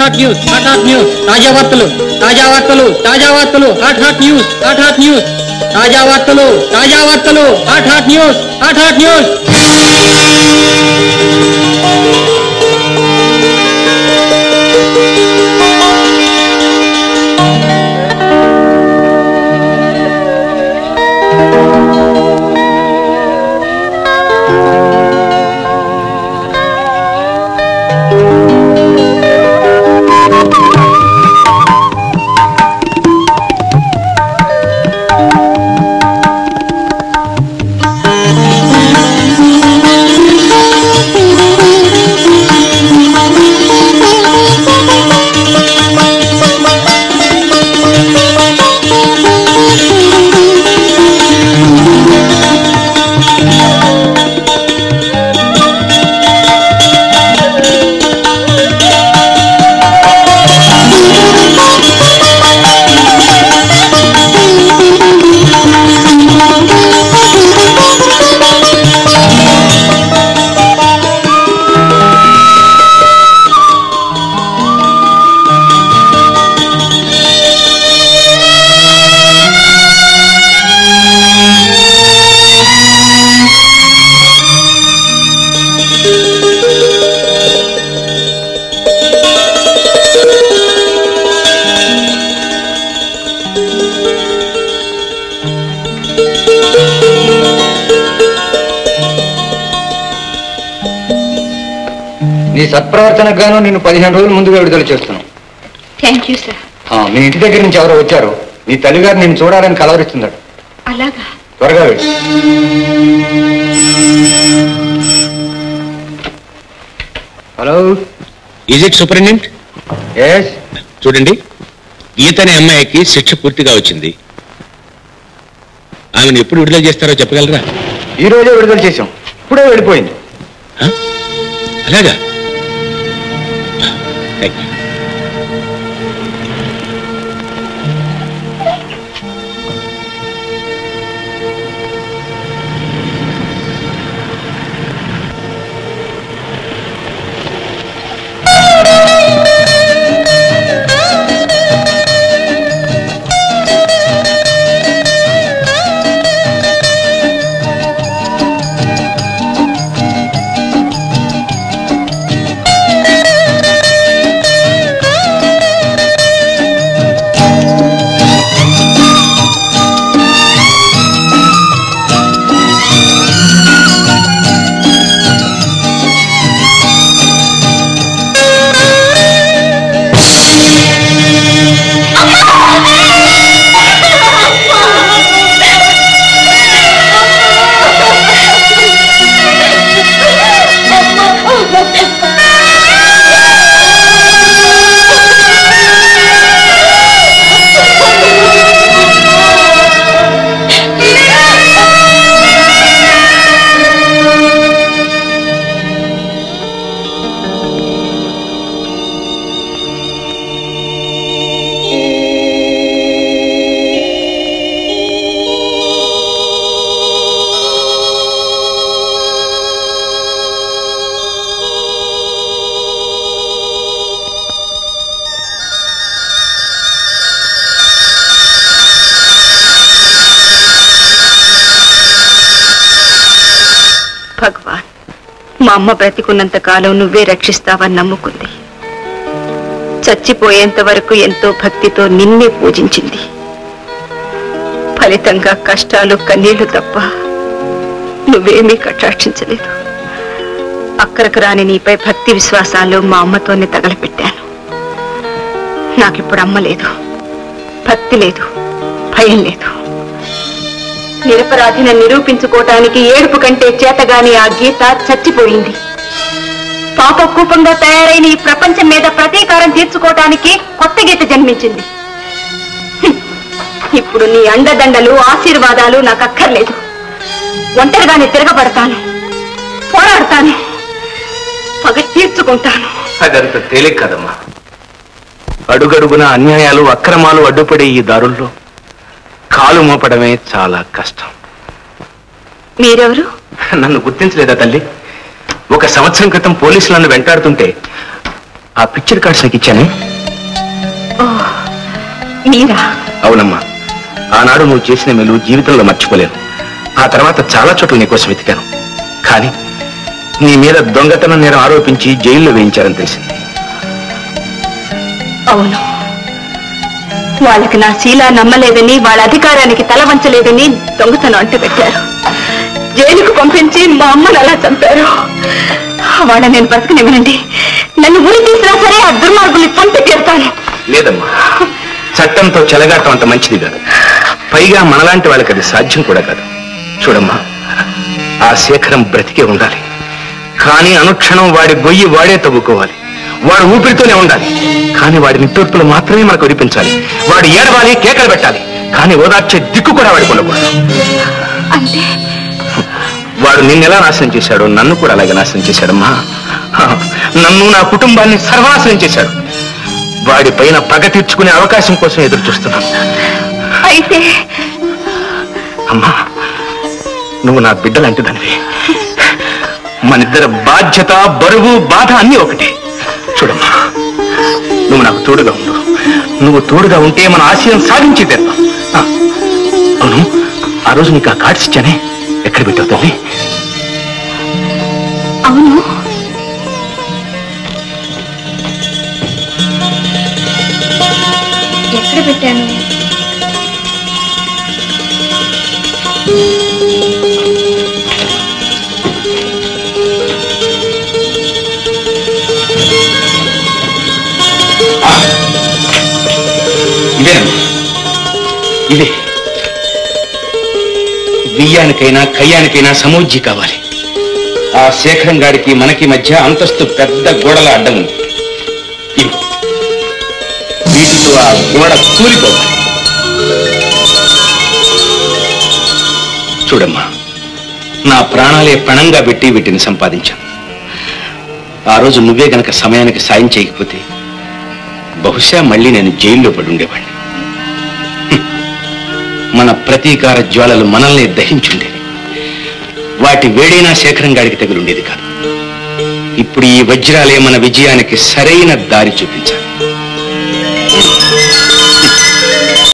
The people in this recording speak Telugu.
హాట్ న్యూస్ తాజా వార్తలు హాట్ న్యూస్ తాజా వార్తలు హాట్ న్యూస్ నీ సత్ప్రవర్తనకు గాను నిన్ను 15 రోజుల ముందుగా విడుదల చేస్తున్నాం. Thank you sir. మీ ఇంటి దగ్గర నుంచి ఎవరో వచ్చారు. నీ తల్లిగారు నిన్ను చూడాలని కలవరిస్తున్నాడు. అలాగా? త్వరగా వెళ్ళు. Hello, is it superintendent? Yes. చూడండి, గీత అనే అమ్మాయికి శిక్ష పూర్తిగా వచ్చింది. ఆమెను ఎప్పుడు విడుదల చేస్తారో చెప్పగలరా? ఈ రోజే విడుదల చేశాం. ఇప్పుడే వెళ్ళిపోయింది. అలాగా? భగవాన్, మా అమ్మ బ్రతికున్నంత కాలం నువ్వే రక్షిస్తావని నమ్ముకుంది. చచ్చిపోయేంత వరకు ఎంతో భక్తితో నిన్నే పూజించింది. ఫలితంగా కష్టాలు కన్నీళ్లు తప్ప నువ్వేమీ కటాక్షించలేదు. అక్కరకు రాని నీపై భక్తి విశ్వాసాలు మా అమ్మతోనే తగలపెట్టాను. నాకిప్పుడు అమ్మ లేదు, భక్తి లేదు, భయం లేదు. నిరపరాధిని నిరూపించుకోవటానికి ఏడుపు కంటే చేతగాని ఆ గీత చచ్చిపోయింది. పాపకూపంగా తయారైన ఈ ప్రపంచం మీద ప్రతీకారం తీర్చుకోవటానికి కొత్త గీత జన్మించింది. ఇప్పుడు నీ అండదండలు ఆశీర్వాదాలు నాకు అక్కర్లేదు. ఒంటరిగానే తిరగబడతాను, పోరాడతాను, పగ తీర్చుకుంటాను. అదంత తేలిక కదమ్మా. అడుగడుగున అన్యాయాలు అక్రమాలు అడ్డుపడే ఈ దారుల్లో కాలు మోపడమే చాలా కష్టం. మీరెవరు? నన్ను గుర్తించలేదా తల్లి? 1 సంవత్సరం క్రితం పోలీసులు నన్ను వెంటాడుతుంటే ఆ పిక్చర్ కార్డ్స్ నీకు ఇచ్చానే? మీరా? అవునమ్మా, ఆనాడు నువ్వు చేసిన మేలు జీవితంలో మర్చిపోలేను. ఆ తర్వాత చాలా చోట్ల నీకోసం వెతికాను, కానీ నీ మీద దొంగతనం నేరం ఆరోపించి జైల్లో వేయించారని తెలిసింది. అవును, వాళ్ళకి నా శీలా నమ్మలేదని, వాళ్ళ అధికారానికి తల వంచలేదని దొంగతనం అంటూ పెట్టారు. జైలుకు పంపించి మా అమ్మను అలా చంపారు. వాళ్ళ నేను బ్రతకనివ్వనండి. నన్ను ఉరి తీసినా సరే ఆ దుర్మార్గుల్ని చంపి తీరుతాను. లేదమ్మా, చట్టంతో చెలగాటం అంత మంచిది కాదు. పైగా మనలాంటి వాళ్ళకి అది సాధ్యం కూడా కాదు. చూడమ్మా, ఆ శేఖరం బ్రతికే ఉండాలి, కానీ అనుక్షణం వాడి గొయ్యి వాడే తవ్వుకోవాలి. వాడు ఊపిరితోనే ఉండాలి, కానీ వాడి నిట్టూర్పులు మాత్రమే మనకు వినిపించాలి. వాడు ఏడవాలి, కేకలు పెట్టాలి, కానీ ఓదార్చే దిక్కు కూడా వాడికి ఉండకూడదు. అంటే వాడు నిన్నెలా నాశనం చేశాడో నన్ను కూడా అలాగే నాశనం చేశాడమ్మా. నన్ను, నా కుటుంబాన్ని సర్వనాశనం చేశాడు. వాడి పైన పగ తీర్చుకునే అవకాశం కోసం ఎదురు చూస్తున్నాను. అయితే అమ్మా, నువ్వు నా బిడ్డలాంటి దానివి. మనిద్దరి బాధ్యత, బరువు, బాధ అన్నీ ఒకటే. చూడమ్మా, నువ్వు నాకు తోడుగా ఉండు. నువ్వు తోడుగా ఉంటే మన ఆశయం సాధించి తీరుతాం. అవును, ఆ రోజు నీకు ఆ కార్డ్స్ ఇచ్చానే, ఎక్కడ పెట్టావు తల్లి? అవును, ఎక్కడ పెట్టాను? ఇదే బియ్యానికైనా కయ్యానికైనా సమూజ్జి కావాలి. ఆ శేఖరం గాడికి మనకి మధ్య అంతస్తు పెద్ద గోడల అడ్డం ఉంది. వీటితో ఆ గోడ కూలిపోవాలి. చూడమ్మా, నా ప్రాణాలే పణంగా పెట్టి వీటిని సంపాదించాను. ఆ రోజు నువ్వే గనక సమయానికి సాయం చేయకపోతే బహుశా మళ్ళీ నేను జైల్లో పడి ఉండేవాడిని. మన ప్రతీకార జ్వాలలు మనల్ని దహించుండేవి. వాటి వేడైనా శేఖరం గాడికి తగులుండేది కాదు. ఇప్పుడు ఈ వజ్రాలే మన విజయానికి సరైన దారి చూపించాలి.